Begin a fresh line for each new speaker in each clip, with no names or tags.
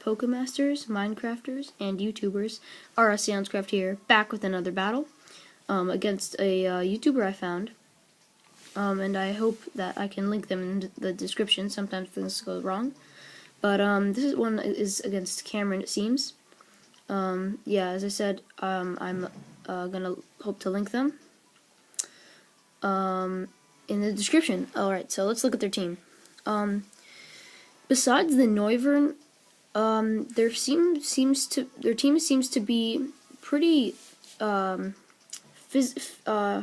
Pokemasters, Minecrafters, and YouTubers. RSSoundscraft here, back with another battle against a YouTuber I found. And I hope that I can link them in the description. Sometimes things go wrong. But this one is against Cameron, it seems. Yeah, as I said, I'm gonna hope to link them in the description. Alright, so let's look at their team. Besides the Noivern, their team seems to be pretty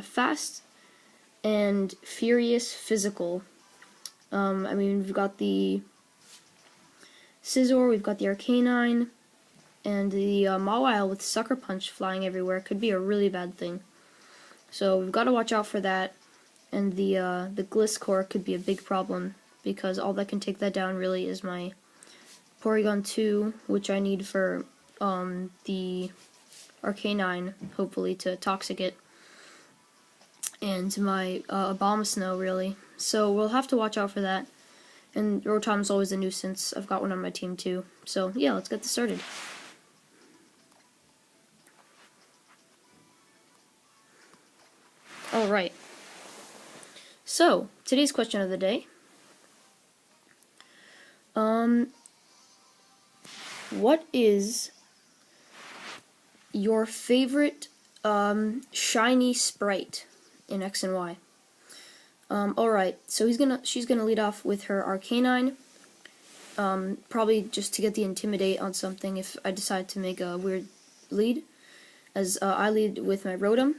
fast and furious physical. I mean, we've got the Scizor, we've got the A.K.A, and the Mawile with Sucker Punch flying everywhere could be a really bad thing. So we've got to watch out for that. And the Gliscor could be a big problem, because all that can take that down really is my Porygon 2, which I need for the A.K.A, hopefully, to Toxic it, and my Abomasnow, really. So we'll have to watch out for that. And Rotom's always a nuisance. I've got one on my team too. So yeah, let's get this started. Alright. So, today's question of the day. What is your favorite shiny sprite in X and Y? Alright, so she's gonna lead off with her A.K.A, probably just to get the Intimidate on something if I decide to make a weird lead, as I lead with my Rotom.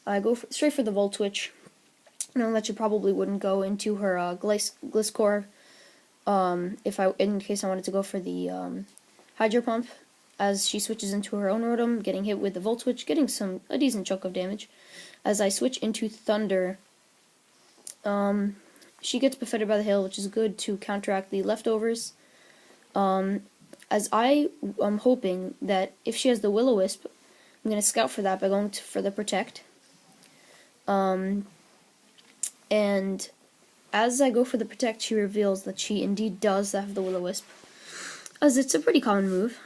I go straight for the Volt Switch, knowing that she probably wouldn't go into her Gliscor, in case I wanted to go for the Hydro Pump, as she switches into her own Rotom, getting hit with the Volt Switch, getting a decent chunk of damage. As I switch into Thunder, she gets Buffeted by the Hail, which is good to counteract the leftovers. As I am hoping that if she has the Will-O-Wisp, I'm going to scout for that by going for the Protect. And as I go for the Protect, she reveals that she indeed does have the Will-O-Wisp, as it's a pretty common move.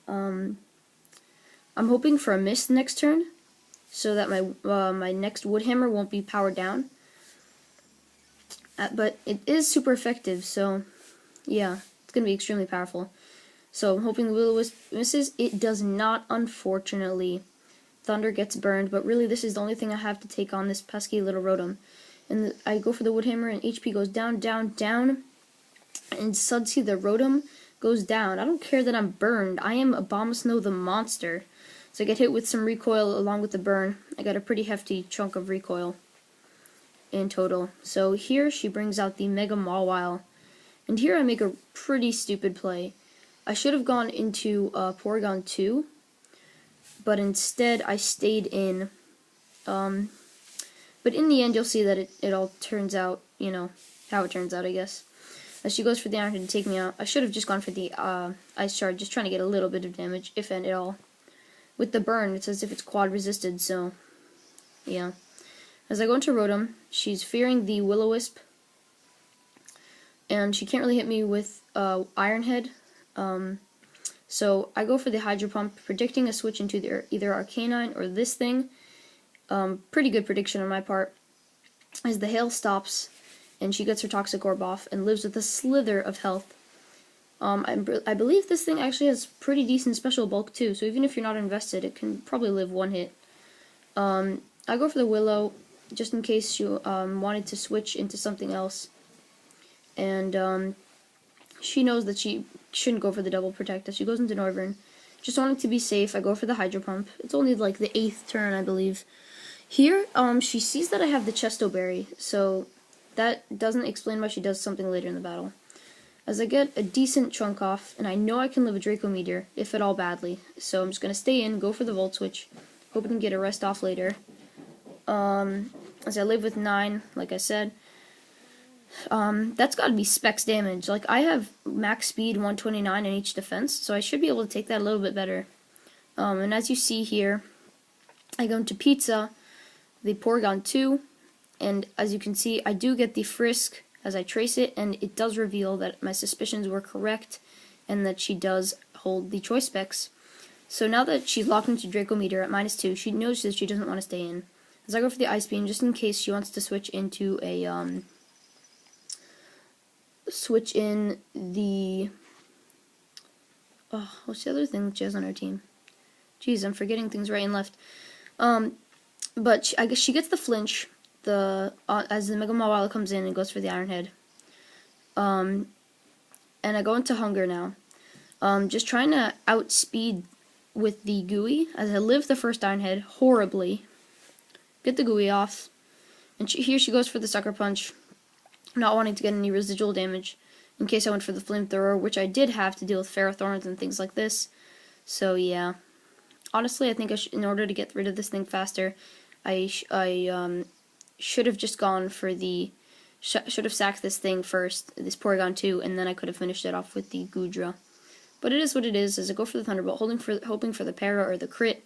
I'm hoping for a Mist next turn, so that my next Wood Hammer won't be powered down. But it is super effective, so yeah, it's going to be extremely powerful. So I'm hoping the Will-O-Wisp misses. It does not, unfortunately. Thunder gets burned, but really this is the only thing I have to take on this pesky little Rotom. And I go for the Wood Hammer, and HP goes down, down, down, and suddenly the Rotom goes down. I don't care that I'm burned. I am Abomasnow the monster. So I get hit with some recoil along with the burn. I got a pretty hefty chunk of recoil in total. So here she brings out the Mega Mawile, and here I make a pretty stupid play. I should have gone into Porygon 2, but instead I stayed in. But in the end, you'll see that it all turns out, you know, how it turns out, I guess. As she goes for the Iron Head to take me out, I should have just gone for the Ice Shard, just trying to get a little bit of damage, if at all. With the burn, it's as if it's quad resisted, so yeah. As I go into Rotom, she's fearing the Will-O-Wisp, and she can't really hit me with Iron Head. So I go for the Hydro Pump, predicting a switch into either A.K.A or this thing. Pretty good prediction on my part. As the Hail stops, and she gets her Toxic Orb off, and lives with a slither of health. I believe this thing actually has pretty decent special bulk too, so even if you're not invested, it can probably live one hit. I go for the Willow, just in case you wanted to switch into something else. And she knows that she shouldn't go for the double protect as she goes into Noivern. Just wanting to be safe, I go for the Hydro Pump. It's only like the 8th turn, I believe. Here, she sees that I have the Chesto Berry, so that doesn't explain why she does something later in the battle. As I get a decent chunk off, and I know I can live a Draco Meteor, if at all badly. So I'm just going to stay in, go for the Volt Switch, hoping to get a rest off later. As I live with 9, like I said, that's got to be specs damage. Like, I have max speed 129 in each defense, so I should be able to take that a little bit better. And as you see here, I go into Pizza, the Porygon 2, and as you can see, I do get the Frisk as I trace it, and it does reveal that my suspicions were correct, and that she does hold the choice specs. So now that she's locked into Draco Meteor at -2, she knows that she doesn't want to stay in. As I go for the Ice Beam, just in case she wants to switch into a, switch in the, oh, what's the other thing that she has on her team? Jeez, I'm forgetting things right and left. But I guess she gets the flinch, as the Mega Mawile comes in and goes for the Iron Head. And I go into Hunger now. Just trying to outspeed with the Gooey, as I live the first Iron Head horribly. Get the Gooey off. And here she goes for the Sucker Punch, not wanting to get any residual damage, in case I went for the Flamethrower, which I did have to deal with Ferrothorns and things like this. So yeah. Honestly, I think in order to get rid of this thing faster, I should have just gone for the... should have sacked this thing first, this Porygon 2, and then I could have finished it off with the Goodra. But it is what it is, as I go for the Thunderbolt, hoping for the Para or the crit,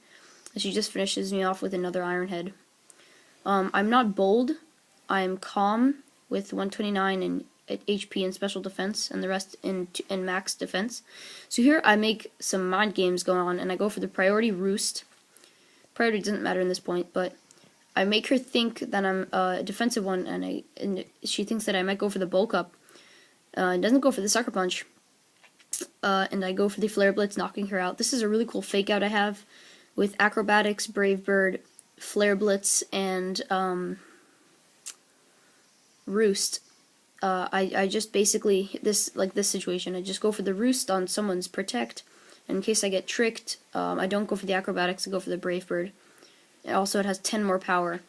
as she just finishes me off with another Iron Head. I'm not bold, I'm calm, with 129 in HP and special defense, and the rest in max defense. So here I make some mind games going on, and I go for the Priority Roost. Priority doesn't matter in this point, but I make her think that I'm a defensive one, and she thinks that I might go for the Bulk Up. Doesn't go for the Sucker Punch. And I go for the Flare Blitz, knocking her out. This is a really cool fake out I have with Acrobatics, Brave Bird, Flare Blitz, and Roost. I just basically, this situation, I just go for the Roost on someone's Protect. And in case I get tricked, I don't go for the Acrobatics, I go for the Brave Bird. And also, it has 10 more power,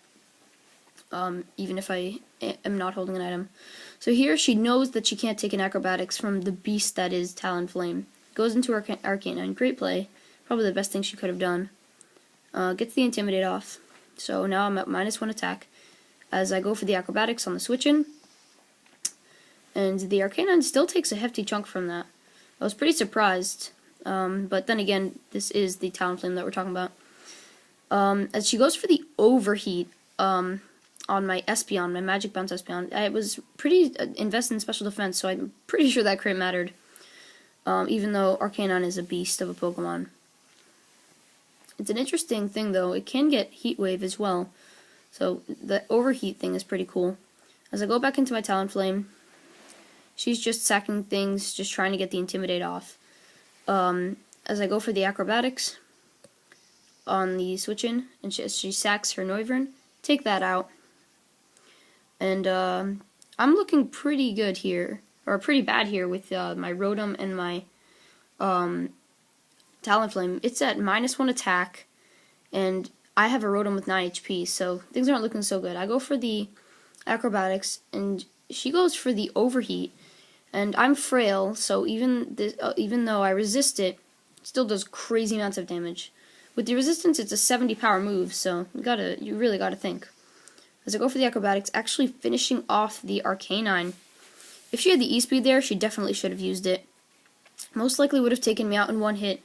even if I am not holding an item. So here, she knows that she can't take an Acrobatics from the beast that is Talonflame. Goes into Arcanine. Great play. Probably the best thing she could have done. Gets the Intimidate off. So now I'm at -1 attack, as I go for the Acrobatics on the switch-in. And the Arcanine still takes a hefty chunk from that. I was pretty surprised. But then again, this is the Talonflame that we're talking about. As she goes for the Overheat, on my Espeon, my Magic Bounce Espeon, I was pretty invested in special defense, so I'm pretty sure that crit mattered. Even though Arcanine is a beast of a Pokemon. It's an interesting thing, though. It can get Heat Wave as well. So the Overheat thing is pretty cool. As I go back into my Talonflame, she's just sacking things, just trying to get the Intimidate off. As I go for the Acrobatics on the switch-in, and she sacks her Noivern, take that out. And I'm looking pretty good here, or pretty bad here with my Rotom and my Talonflame. It's at -1 attack, and I have a Rotom with 9 HP, so things aren't looking so good. I go for the Acrobatics, and she goes for the Overheat, and I'm frail, so even though I resist it, it still does crazy amounts of damage. With the resistance, it's a 70 power move, so you really gotta think. As I go for the Acrobatics, actually finishing off the Arcanine. If she had the E-Speed there, she definitely should have used it. Most likely would have taken me out in one hit,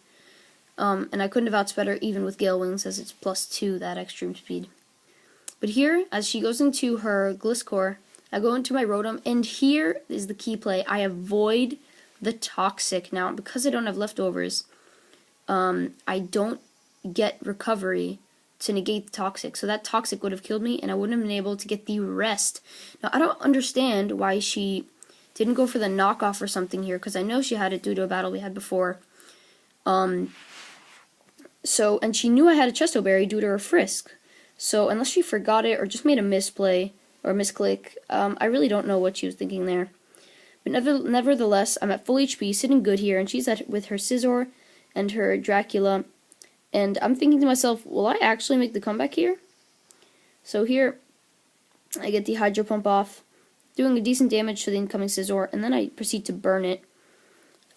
and I couldn't have outsped her even with Gale Wings, as it's +2, that extreme speed. But here, as she goes into her Gliscor, I go into my Rotom, and here is the key play. I avoid the Toxic. Now, because I don't have leftovers, I don't get recovery to negate the Toxic, so that Toxic would have killed me, and I wouldn't have been able to get the rest. Now, I don't understand why she didn't go for the knockoff or something here, because I know she had it due to a battle we had before. And she knew I had a Chesto Berry due to her Frisk. So, unless she forgot it or just made a misplay or misclick, I really don't know what she was thinking there. But nevertheless, I'm at full HP, sitting good here, and she's with her Scizor and her Dracula. And I'm thinking to myself, will I actually make the comeback here? So here, I get the Hydro Pump off, doing a decent damage to the incoming Scizor, and then I proceed to burn it.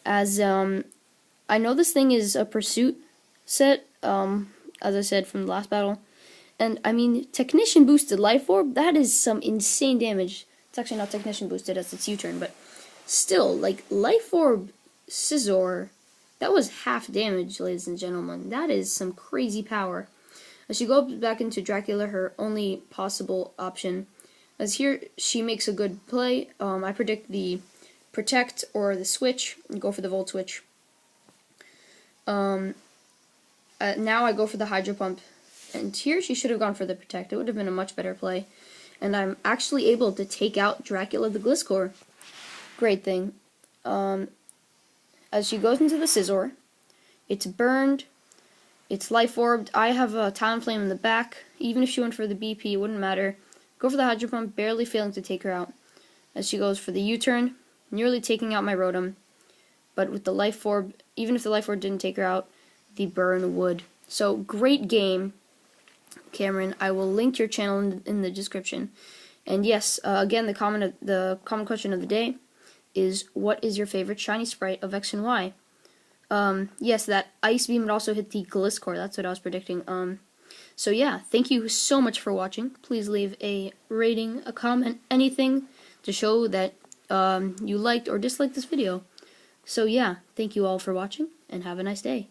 As I know this thing is a Pursuit set, as I said from the last battle. And, I mean, Technician boosted Life Orb, that is some insane damage. It's actually not Technician boosted as it's U-turn, but still, like, Life Orb Scizor, that was half damage, ladies and gentlemen. That is some crazy power. As she goes back into Dracula, her only possible option. As here, she makes a good play. I predict the Protect or the switch, and go for the Volt Switch. Now I go for the Hydro Pump, and here she should have gone for the Protect. It would have been a much better play. And I'm actually able to take out Dracula the Gliscor. Great thing. As she goes into the Scizor, it's burned, it's life orbed. I have a Talonflame in the back. Even if she went for the BP, it wouldn't matter. Go for the Hydro Pump, barely failing to take her out. As she goes for the U-turn, nearly taking out my Rotom. But with the Life Orb, even if the Life Orb didn't take her out, the burn would. So, great game, Cameron. I will link your channel in the description. And yes, again, the common question of the day is, what is your favorite shiny sprite of X and Y? Yes, that Ice Beam would also hit the Gliscor. That's what I was predicting. So yeah, thank you so much for watching. Please leave a rating, a comment, anything to show that you liked or disliked this video. So yeah, thank you all for watching, and have a nice day.